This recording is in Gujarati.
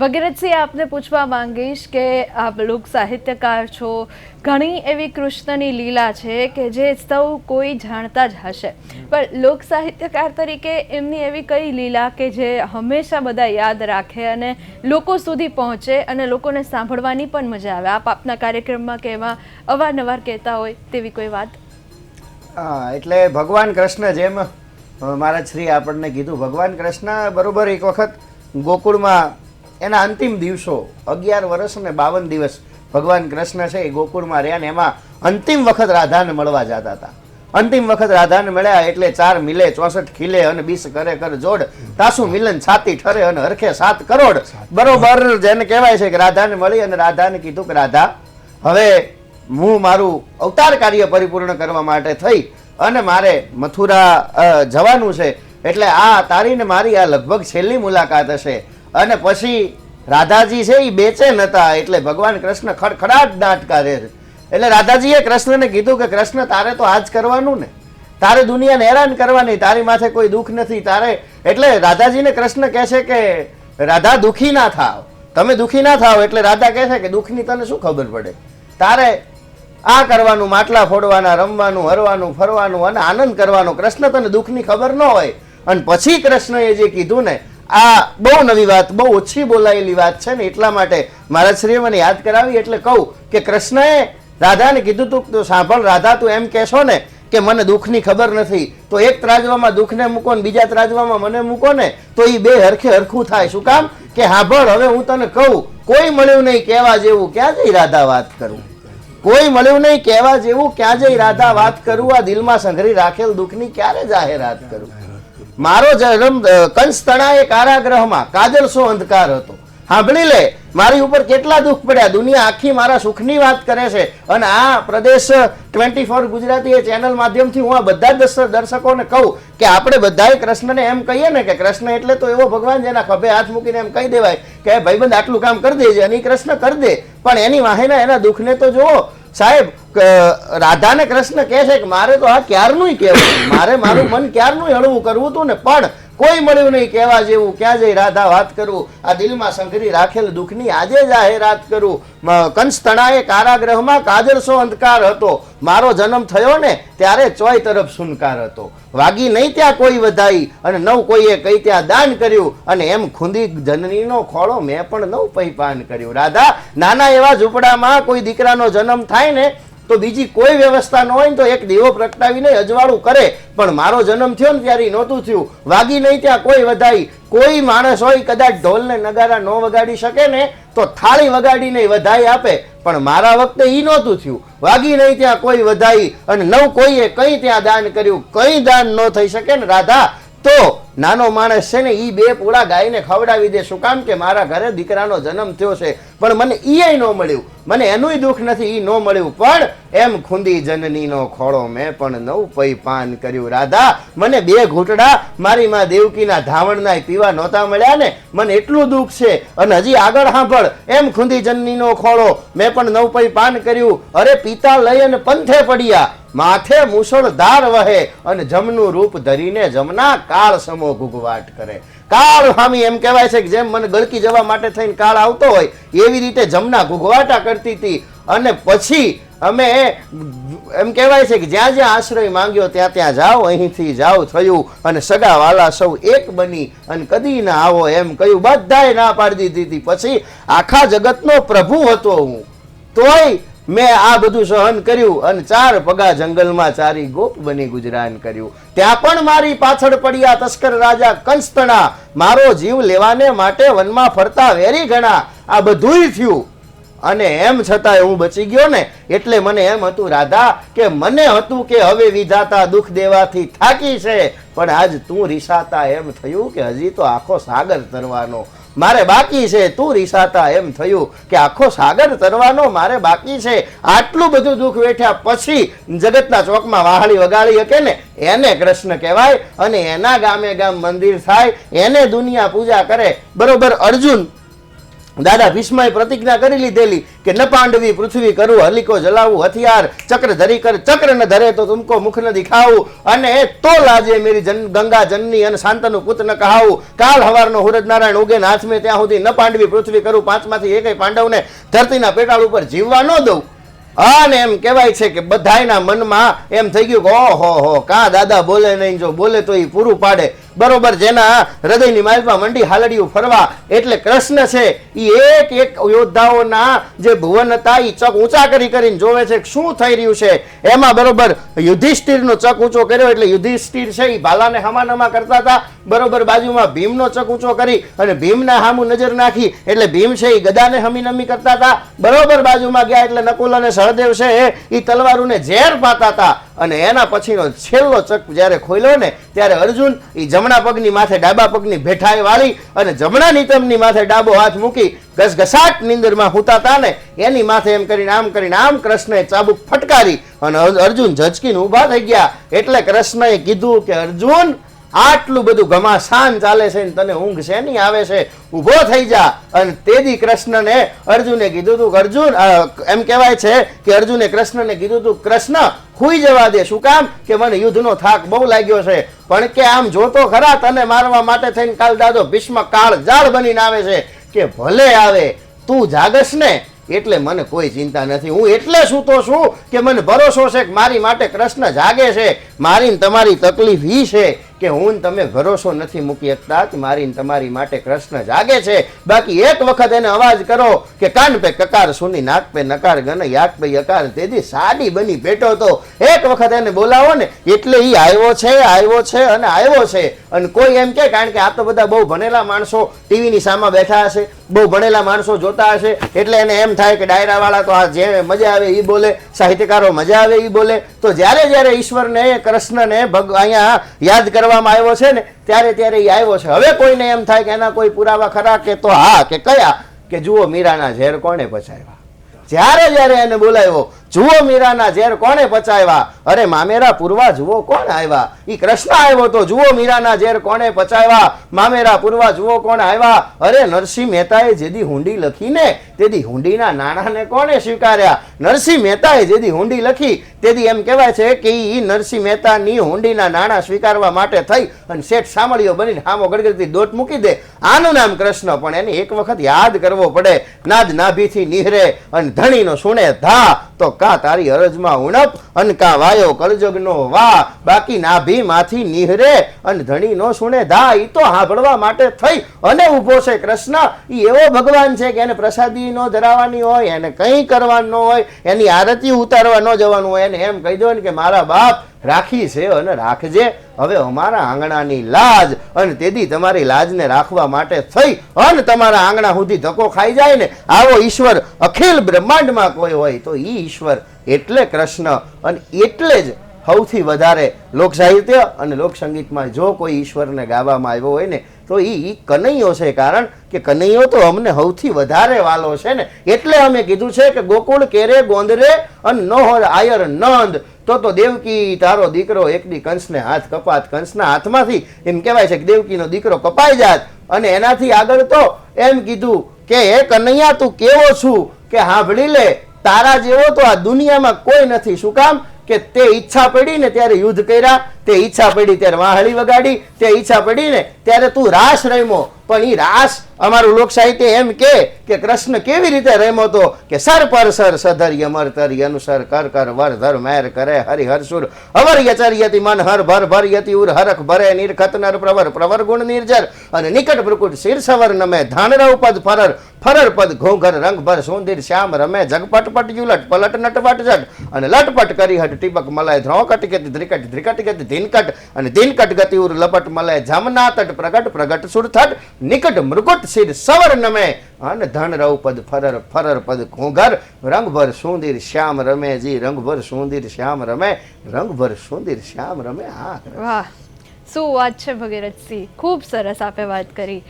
ભગીરથસિંહ, આપને પૂછવા માંગીશ કે આપ લોક સાહિત્યકાર છો, ઘણી એવી કૃષ્ણની લીલા છે કે જે સૌ કોઈ જાણતા જ હશે, પણ લોક સાહિત્યકાર તરીકે એમની એવી કઈ લીલા કે જે હંમેશા બધા યાદ રાખે અને લોકો સુધી પહોંચે અને લોકોને સાંભળવાની પણ મજા આવે? આપ આપના કાર્યક્રમમાં કે એમાં અવારનવાર કહેતા હોય તેવી કોઈ વાત? એટલે ભગવાન કૃષ્ણ, જેમ મહારાજ શ્રી આપણને કીધું, ભગવાન કૃષ્ણ બરોબર એક વખત ગોકુળમાં એના અંતિમ દિવસો 11 વર્ષ અને 52 દિવસ ભગવાન કૃષ્ણ છે એ ગોકુળમાં રહ્યા ને એમાં અંતિમ વખત રાધાને મળવા જતા હતા. અંતિમ વખત રાધાને મળ્યા એટલે 4 મિલે 64 ખીલે અને 20 કરે કર જોડ, તાસુ મિલન છાતી ઠરે અને હરખે 7 કરોડ. બરોબર જેને કહેવાય છે કે રાધાને મળી અને રાધાને કીધું કે રાધા, હવે હું મારું અવતાર કાર્ય પરિપૂર્ણ કરવા માટે થઈ અને મારે મથુરા જવાનું છે, એટલે આ તારી ને મારી આ લગભગ છેલ્લી મુલાકાત હશે. અને પછી રાધાજી છે એ બેચેન હતા, એટલે ભગવાન કૃષ્ણ ખડખડાટ દાંત કાઢે છે. એટલે રાધાજીએ કૃષ્ણને કીધું કે કૃષ્ણ, તારે તો આજ કરવાનું ને, તારે દુનિયાને હેરાન કરવાની, તારી માથે કોઈ દુઃખ નથી તારે. એટલે રાધાજીને કૃષ્ણ કહે છે કે રાધા દુઃખી ના થાવ, તમે દુઃખી ના થાવ. એટલે રાધા કહે છે કે દુઃખની તને શું ખબર પડે, તારે આ કરવાનું, માટલા ફોડવાના, રમવાનું, હરવાનું, ફરવાનું અને આનંદ કરવાનો. કૃષ્ણ તને દુઃખની ખબર ન હોય. અને પછી કૃષ્ણએ જે કીધું ને, આ બહુ નવી વાત, બહુ ઓછી બોલાયેલી વાત છે ને, એટલા માટે મહારાજ શ્રીએ મને યાદ કરાવી. એટલે કહું કે કૃષ્ણએ રાધાને કીધું તું, તો સાંભળ રાધા, તું એમ કહેશો ને કે મને દુઃખની ખબર નથી, તો એક ત્રાજવામાં દુઃખને મૂકો ને બીજા ત્રાજવામાં મને મૂકો ને, તો એ બે હરખે હરખું થાય. શું કામ કે સાંભળ, હવે હું તને કહું, કોઈ મળ્યું નહીં કહેવા જેવું, ક્યાં જઈ રાધા વાત કરું, કોઈ મળ્યું નહીં કહેવા જેવું, ક્યાં જઈ રાધા વાત કરું, આ દિલમાં સંઘરી રાખેલ દુઃખની ક્યારે જાહેરાત કરું. મારો જન્મ કંસ તણાએ કારાગ્રહમાં, કાજલ સો અંધકાર હતો. સાંભળી લે, મારી ઉપર કેટલા દુઃખ પડ્યા, દુનિયા આખી મારા સુખની વાત કરે છે. અને આ પ્રદેશ 24 ગુજરાતી એ ચેનલ માધ્યમથી હું આ બધા દર્શકોને કહું કે આપણે બધાએ કૃષ્ણને એમ કહીએ ને કે કૃષ્ણ એટલે તો એવો ભગવાન જેના ખભે હાથ મૂકીને એમ કહી દેવાય કે ભાઈબંધ આટલું કામ કરી દેજે, અને કૃષ્ણ કરી દે. પણ એની વાહેના એના દુઃખને તો જુઓ સાહેબ. રાધાને કૃષ્ણ કહે છે કે મારે તો આ ક્યારનું કહેવું, મારે મારું મન ક્યારનું હળવું કરવું હતું ને, પણ કોઈ મળ્યું નહીં કહેવા જેવું, ક્યાં જઈ રાધા વાત કરું, આ દિલમાં સંઘરી રાખેલ દુઃખની આજે જાહેરાત કરું. કંસ તણાએ કારાગ્રહમાં, કાજલ સો અંધકાર હતો. મારો જન્મ થયો ને ત્યારે ચોય તરફ સુનકાર હતો. વાગી નહીં ત્યાં કોઈ વધાઈ અને નવ કોઈએ કઈ ત્યાં દાન કર્યું, અને એમ ખૂંદી જનનીનો ખોળો મેં પણ નવ પૈપાન કર્યું. રાધા, નાના એવા ઝૂંપડામાં કોઈ દીકરાનો જન્મ થાય ને તો બીજી કોઈ વ્યવસ્થા ન હોય ને તો એક દીવો પ્રગટાવીને અજવાળું કરે, પણ મારો જન્મ થયો ને ત્યારે નહોતું થયું. વાગી નહીં ત્યાં કોઈ વધાઈ. કોઈ માણસ હોય કદાચ ઢોલ ને નગારા ન વગાડી શકે ને તો થાળી વગાડીને વધાઈ આપે, પણ મારા વખતે ઈ નહોતું થયું. વાગી નહીં ત્યાં કોઈ વધાઈ અને નવ કોઈએ કઈ ત્યાં દાન કર્યું, કઈ દાન ન થઈ શકે ને રાધા, તો નાનો માણસ છે ને ઈ 2 પૂળા ગાયને ખવડાવી દે. શું કામ કે મારા ઘરે દીકરાનો જન્મ થયો છે, પણ મને ઈ ન મળ્યું, મને એનુંય દુઃખ નથી, ઈ ન મળ્યું. પણ એમ ખૂંદી જનનીનો ખોળો મેં પણ 9 પૈ પાન કર્યું. રાધા, મને 2 ઘૂંટડા મારી માં દેવકીના ધાવણના પીવા નહોતા મળ્યા ને, મને એટલું દુઃખ છે. અને હજી આગળ સાંભળ, એમ ખૂંદી જનનીનો ખોળો મેં પણ 9 પૈ પાન કર્યું. અરે પિતા લઈ અને પંથે પડ્યા, માથે મુસળધાર વહે અને જમનું રૂપ ધરીને જમના કાળ સમો ગુગવાટ કરે. કાળ હામી એમ કહેવાય છે કે જેમ મને ગળકી જવા માટે થઈને કાળ આવતો હોય એવી રીતે જમના ગુગવાટા કરતી હતી. અને પછી અમે એમ કહેવાય છે કે જ્યાં જ્યાં આશ્રય માંગ્યો ત્યાં ત્યાં જાઓ, અહીંથી જાઓ થયું, અને સગા વાલા સૌ એક બની અને કદી ના આવો એમ કહ્યું. બધાએ ના પાડી દીધી. પછી આખા જગતનો પ્રભુ હતો હું, તોય મેં આ બધું સહન કર્યું અને 4 પગા જંગલમાં ચારી ગોપ બની ગુજરાન કર્યું. ત્યાં પણ મારી પાછળ પડ્યા તસ્કર રાજા કંસતણા, મારો જીવ લેવાને માટે વનમાં ફરતા વેરી ઘણા. આ બધુંય થયું અને એમ છતાંય હું બચી ગયો ને, એટલે મને એમ હતું રાધા કે મને હતું કે હવે વિધાતા દુઃખ દેવાથી થાકી છે, પણ આજ તું રીસાતા એમ થયું કે હજી તો આખો સાગર તરવાનો મારે બાકી છે. તું રીસાતા એમ થયું કે આખો સાગર તરવાનો મારે બાકી છે. આટલું બધું દુઃખ વેઠ્યા પછી જગતના ચોકમાં વાહળી વગાડી શકે ને એને કૃષ્ણ કહેવાય. અને એના ગામે ગામ મંદિર થાય, એને દુનિયા પૂજા કરે. બરોબર, અર્જુન દાદા ભીષ્મએ પ્રતિજ્ઞા કરી લીધેલી કે ન પાંડવી પૃથ્વી કરું હલિકો જલાવું હથિયાર ચક્ર ધરી કર ચક્ર ન ધરે તો તુમકો મુખ ન દિખાવું અને તો લાજે મેરી ગંગા જનની અને શાંતનું પુત ન કહાવું કાલ હવારનો હુરજ નારાયણ ઉગે ને હાથ મેં ત્યાં સુધી ન પાંડવી પૃથ્વી કરું પાંચમાંથી એકેય પાંડવને ધરતીના પેટાળ ઉપર જીવવા ન દઉં. અને એમ કહેવાય છે કે બધાયના મનમાં એમ થઈ ગયું કે ઓહો કા દાદા બોલે નહીં, જો બોલે તો એ પૂરું પાડે. બરોબર, જેના હૃદયની માલમાં મંડી હાલડિયું ફરવા એટલે કૃષ્ણ છે એ એક એક યોદ્ધાઓના જે ભુવન હતા એ ચક ઊંચા કરીને જોવે છે શું થઈ રહ્યું છે. એમાં બરોબર યુધિષ્ઠિરનો ચક ઊંચો કર્યો એટલે યુધિષ્ઠિર છે એ ભાલાને હમાનમા કરતા હતા. બરોબર, બાજુમાં ભીમનો ચક ઊંચો કરી અને ભીમના હામું નજર નાખી એટલે ભીમ છે એ ગદાને હમીનમી કરતા હતા. બરોબર, બાજુમાં ગયા એટલે નકુલ અને સહદેવ છે એ તલવારોને ઝેર પાતા હતા. અને એના પછીનો છેલ્લો ચક જ્યારે ખોલ્યો ને ત્યારે અર્જુન એ જમણા પગની માથે ડાબા પગની ભેઠાઈ વાળી અને જમણા નિતંબની માથે ડાબો હાથ મૂકી ઘસઘસાટ નીંદરમાં હુતાતા ને એની માથે એમ કરીને આમ કૃષ્ણએ ચાબુક ફટકારી અને અર્જુન ઝચકીને ઊભા થઈ ગયા. એટલે કૃષ્ણએ કીધું કે અર્જુન, આટલું બધું ઘમાસાન ચાલે છે ને તને ઊંઘ છે નહીં આવે છે, ઊભો થઈ જા. અને તેદી કૃષ્ણને અર્જુને કીધું તું અર્જુન, એમ કહેવાય છે કે અર્જુને કૃષ્ણને કીધું તું કૃષ્ણ હુઈ જવા દે. શું કામ? કે મને યુદ્ધનો થાક બહુ લાગ્યો છે. પણ કે આમ જોતો ખરા તને મારવા માટે થઈને કાલ દાદો ભીષ્મ કાળ જાળ બનીને આવે છે. કે ભલે આવે, તું જાગસ ને એટલે મને કોઈ ચિંતા નથી. હું એટલે સૂતો છું કે મને ભરોસો છે કે મારી માટે કૃષ્ણ જાગે છે. મારી તમારી તકલીફ ઈ છે કે હું તમે ભરોસો નથી મૂકી શકતા કે મારી તમારી માટે કૃષ્ણ જાગે છે. બાકી એક વખત એને અવાજ કરો કે કાન પે કકાર સુની નાક પે નકાર ગન યાક પે યકાર તેદી સાડી બની બેઠો તો એક વખત એને બોલાવો ને એટલે ઈ આવ્યો છે અને આવ્યો છે. અને કોઈ એમ કે કારણ કે આ તો બધા બહુ ભણેલા માણસો ટીવીની સામે બેઠા હશે, બહુ ભણેલા માણસો જોતા હશે એટલે એને એમ થાય કે ડાયરા વાળા તો આ જે મજા આવે એ બોલે, સાહિત્યકારો મજા આવે એ બોલે. તો જ્યારે ઈશ્વરને કૃષ્ણને અહીંયા યાદ કરવામાં આવ્યો છે ને ત્યારે એ આવ્યો છે. હવે કોઈને એમ થાય કે એના કોઈ પુરાવા ખરા કે તો હા કે કયા કે જુઓ મીરાના ઝેર કોણે પચાવ્યા. જ્યારે એને બોલાવ્યો જુઓ મીરાના ઝેર કોણે પચાવ્યા. અરે મામેરા પૂર્વા જુઓ કોણ આવ્યા. ઈ કૃષ્ણ આવ્યો તો જુઓ મીરાના ઝેર કોણે પચાવ્યા. મામેરા પૂર્વા જુઓ કોણ આવ્યા. અરે નરસિંહ મહેતાએ જેદી હુંડી લખીને તેદી હુંડીના નાણાને કોણે સ્વીકાર્યા. નરસિંહ મહેતાએ જેદી હુંડી લખી તેદી એમ કહેવાય છે કે ઈ નરસિંહ મહેતાની હુંડીના નાણાં સ્વીકારવા માટે થઈ અને શેઠ સામળીઓ બનીને હામો ગડગડતી દોટ મૂકી દે. આનું નામ કૃષ્ણ. પણ એને એક વખત યાદ કરવો પડે. નાદ નાભીથી નિહરે અને ધણીનો સુણે ધા તો કા તારી અરજમાં ઉણપ અને કા વાયો કળજગનો વા. બાકી નાભીમાંથી નિહરે અને ધણીનો સુણે ધા. ઈ તો સાંભળવા માટે થઈ અને ઊભો છે કૃષ્ણ. ઈ એવો ભગવાન છે કે એને પ્રસાદી નો ધરાવવાની હોય, એને કંઈ કરવાનું ન હોય, એની આરતી ઉતારવા ન જવાનું હોય. એને એમ કહી દો ને કે મારા બાપ રાખી છે અને રાખજે હવે અમારા આંગણાની લાજ. અને તેથી તમારી લાજને રાખવા માટે થઈ અને તમારા આંગણા સુધી ધક્કો ખાઈ જાય ને આવો ઈશ્વર અખિલ બ્રહ્માંડમાં કોઈ હોય તો ઈ ઈશ્વર એટલે કૃષ્ણ. અને એટલે જ સૌથી વધારે લોક સાહિત્ય અને લોક સંગીતમાં જો કોઈ ઈશ્વરને ગાવામાં આવ્યો હોય ને તો ઈ કનૈયો છે. કારણ કે કનૈયો તો અમને સૌથી વધારે વાલો છે ને એટલે અમે કીધું છે કે ગોકુળ કેરે ગોંદરે અને ન હોય આયર નંદ. તો દેવકી તારો દીકરો એકદી કંસને હાથ કપાત. કંસના હાથમાંથી એમ કહેવાય છે કે દેવકીનો દીકરો કપાઈ જાત. અને એનાથી આગળ તો એમ કીધું કે હે કનૈયા તું કેવો છું કે સાંભળી લે તારા જેવો તો આ દુનિયામાં કોઈ નથી. શું કામ? કે તે ઈચ્છા પડી ને ત્યારે યુદ્ધ કર્યા, તે ઈચ્છા પડી ત્યારે વાહળી વગાડી, તે ઈચ્છા પડી ને ત્યારે તું રાસ રમ્યો. પણ ઈ રાસ અમારું લોક સાહિત્ય એમ કે કૃષ્ણ કેવી રીતે રમ્યો તો કે સર પર સર સધર યમર તર અનુસર કર કર વર ધર મેર કરે હરિ હરસુર અવર યચર યતિ મન હર ભર ભર યતિ ઉર હરખ ભરે નિરખત નર પ્રવર પ્રવર ગુણ નિર્જર અને નિકટ પ્રકુટ શિર સવર નમે ધાનરવ પદ ફરર ફરર પદ ઘોઘર રંગ ભર સુંદર શ્યામ રમે જગપટ પટ યુલટ પલટ નટવટ જટ અને લટપટ કરી હટ ટીપક મલય ધ્રો કટકેત ધ્રિકટ ધ્રિકટ ગતિ ધીનકટ અને ધીનકટ ગતિ ઉર લપટ મલય જમના તટ પ્રગટ પ્રગટ સુરથટ નિકટ મૃકુટ શિર સવર નમે અને ધન રવ પદ ફરર ફરર પદ ઘોઘર રંગભર સુંદર શ્યામ રમે જી રંગભર સુંદર શ્યામ રમે રંગભર સુંદર શ્યામ રમે. હા, વાહ, શું વાત છે ભગીરથસિંહ, ખૂબ સરસ આપે વાત કરી.